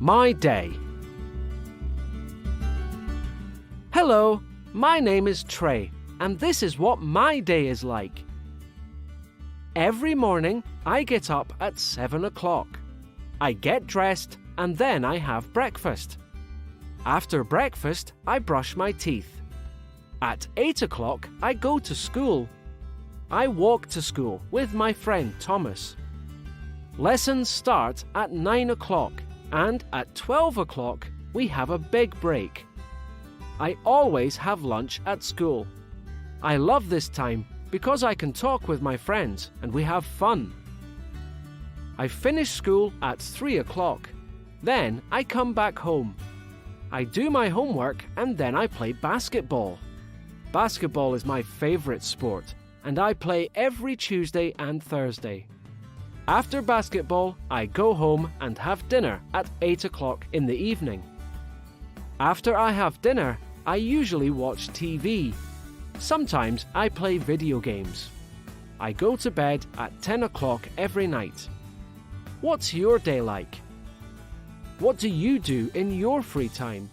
My day. Hello, my name is Trey, and this is what my day is like. Every morning, I get up at 7 o'clock. I get dressed and then I have breakfast. After breakfast, I brush my teeth. At 8 o'clock, I go to school. I walk to school with my friend Thomas. Lessons start at 9 o'clock, and at 12 o'clock, we have a big break. I always have lunch at school. I love this time because I can talk with my friends and we have fun. I finish school at 3 o'clock. Then I come back home. I do my homework and then I play basketball. Basketball is my favorite sport, and I play every Tuesday and Thursday. After basketball, I go home and have dinner at 8 o'clock in the evening. After I have dinner, I usually watch TV. Sometimes I play video games. I go to bed at 10 o'clock every night. What's your day like? What do you do in your free time?